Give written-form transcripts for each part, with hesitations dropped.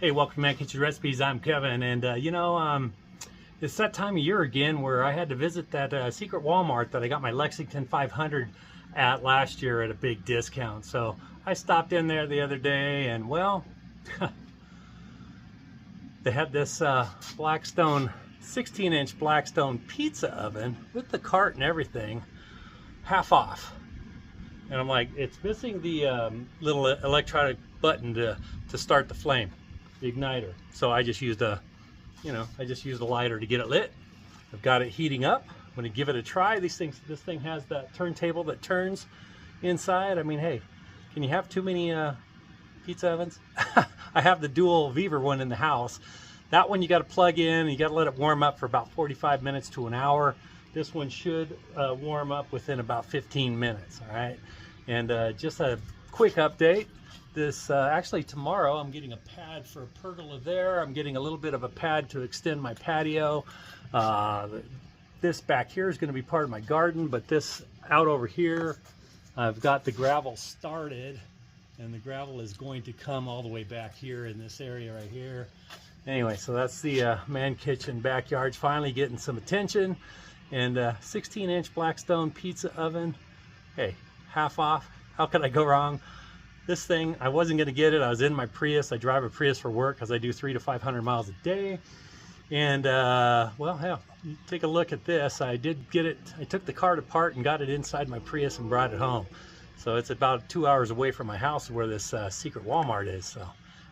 Hey, welcome to Man Kitchen Recipes. I'm Kevin, and it's that time of year again where I had to visit that secret Walmart that I got my Lexington 500 at last year at a big discount. So I stopped in there the other day, and well, they had this Blackstone 16-inch Blackstone pizza oven with the cart and everything, half off. And I'm like, it's missing the little electronic button to start the flame, the igniter. So I just used a lighter to get it lit. I've got it heating up. I'm going to give it a try. This thing has that turntable that turns inside. I mean, hey, can you have too many pizza ovens? I have the dual Viver one in the house. That one you got to plug in. You got to let it warm up for about 45 minutes to an hour. This one should warm up within about 15 minutes. All right. And just a quick update. This actually tomorrow I'm getting a pad for a pergola there. I'm getting a little bit of a pad to extend my patio. This back here is going to be part of my garden, but this out over here, I've got the gravel started, and the gravel is going to come all the way back here in this area right here. Anyway, so that's the Man Kitchen backyard finally getting some attention. And 16-inch Blackstone pizza oven. Hey, half off. How could I go wrong? This thing, I wasn't going to get it. I was in my Prius. I drive a Prius for work because I do 300 to 500 miles a day. And well, hell, take a look at this. I did get it. I took the cart apart and got it inside my Prius and brought it home. So it's about 2 hours away from my house where this secret Walmart is. So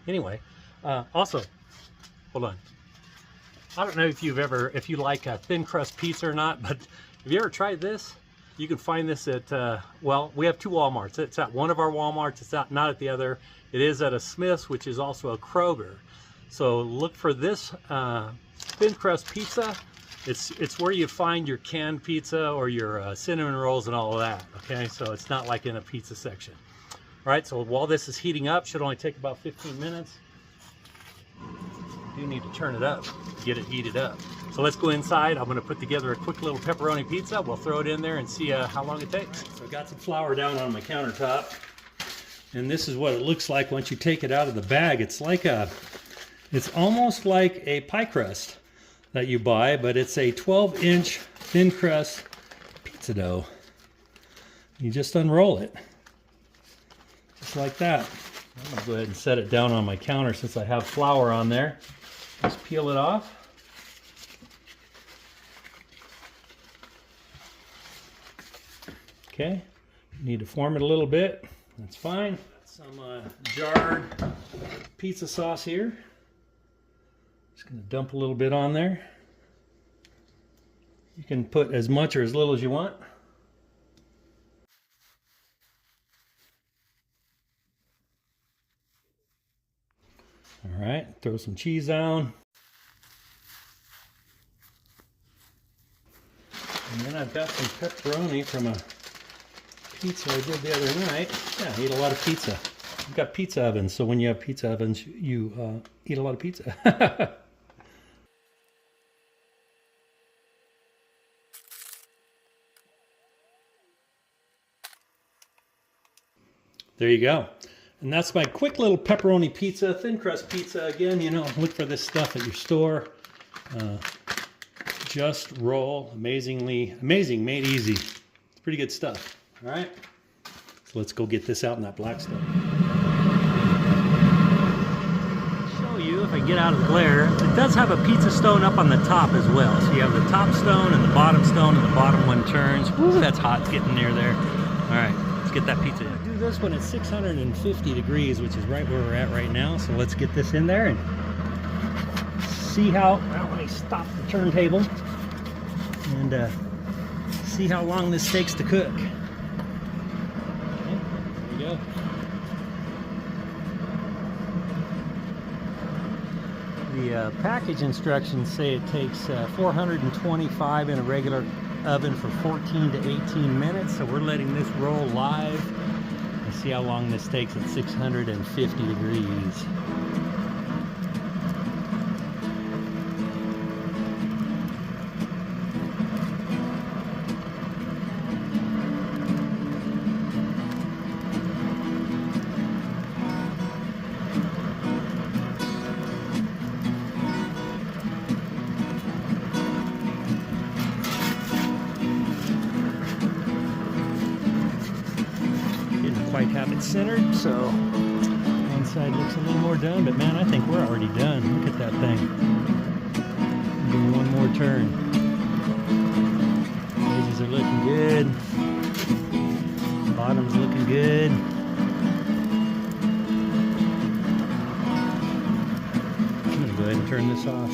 anyway, also, hold on. I don't know if you like thin crust pizza or not, but have you ever tried this? You can find this at, well, we have two Walmarts. It's at one of our Walmarts. It's not at the other. It is at a Smith's, which is also a Kroger. So look for this thin crust pizza. It's where you find your canned pizza or your cinnamon rolls and all of that. Okay, so it's not like in a pizza section. All right, so while this is heating up, should only take about 15 minutes. You need to turn it up to get it heated up. So let's go inside. I'm going to put together a quick little pepperoni pizza. We'll throw it in there and see how long it takes. So I've got some flour down on my countertop, and this is what it looks like once you take it out of the bag. It's almost like a pie crust that you buy, but it's a 12-inch thin crust pizza dough. You just unroll it, just like that. I'm going to go ahead and set it down on my counter since I have flour on there. Just peel it off. Okay, need to form it a little bit. That's fine. Some jarred pizza sauce here. Just going to dump a little bit on there. You can put as much or as little as you want. All right, throw some cheese down. And then I've got some pepperoni from a pizza I did the other night. Yeah, I eat a lot of pizza. I've got pizza ovens, so when you have pizza ovens, you eat a lot of pizza. There you go. And that's my quick little pepperoni pizza, thin crust pizza. Again, look for this stuff at your store. Just roll. Amazing, made easy. It's pretty good stuff. All right. So let's go get this out in that Blackstone. Show you if I get out of the glare. It does have a pizza stone up on the top as well. So you have the top stone and the bottom stone, and the bottom one turns. Woo, that's hot. It's getting near there. All right. Let's get that pizza in. Do this one at 650 degrees, which is right where we're at right now. So let's get this in there and see how, well, let me stop the turntable and see how long this takes to cook. Okay, there we go. The package instructions say it takes 425 in a regular oven for 14 to 18 minutes, so we're letting this roll live and see how long this takes at 650 degrees. centered, so one side looks a little more done, but man, I think we're already done. Look at that thing. Doing one more turn. Edges are looking good. Bottom's looking good. I'm gonna go ahead and turn this off.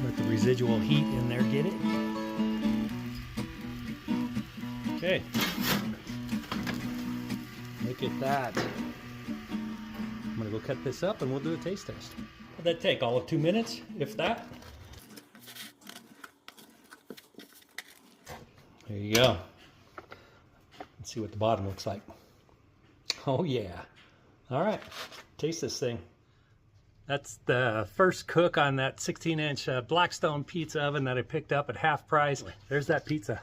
Let the residual heat in there get it. Okay. Look at that. I'm gonna go cut this up and we'll do a taste test. How'd that take? All of 2 minutes, if that? There you go. Let's see what the bottom looks like. Oh yeah. All right, taste this thing. That's the first cook on that 16-inch Blackstone pizza oven that I picked up at half price. There's that pizza.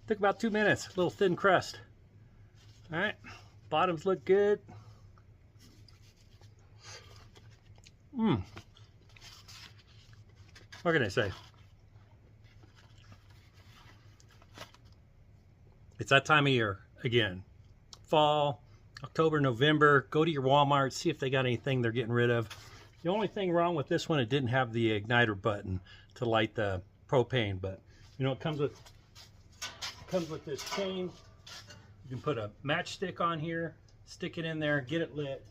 Took about 2 minutes, a little thin crust. All right, bottoms look good. What can I say? It's that time of year again. Fall, October, November. Go to your Walmart, see if they got anything they're getting rid of. The only thing wrong with this one, it didn't have the igniter button to light the propane, but you know, it comes with this chain. You can put a matchstick on here, stick it in there, get it lit.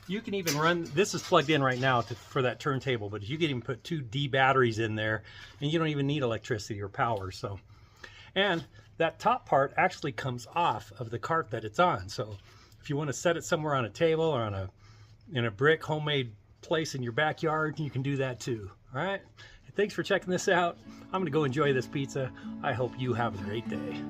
You can even run, this is plugged in right now for that turntable, but you can even put 2 D batteries in there and you don't even need electricity or power. So, and that top part actually comes off of the cart that it's on. So if you want to set it somewhere on a table or on in a brick homemade place in your backyard, you can do that too. All right. Thanks for checking this out. I'm going to go enjoy this pizza. I hope you have a great day.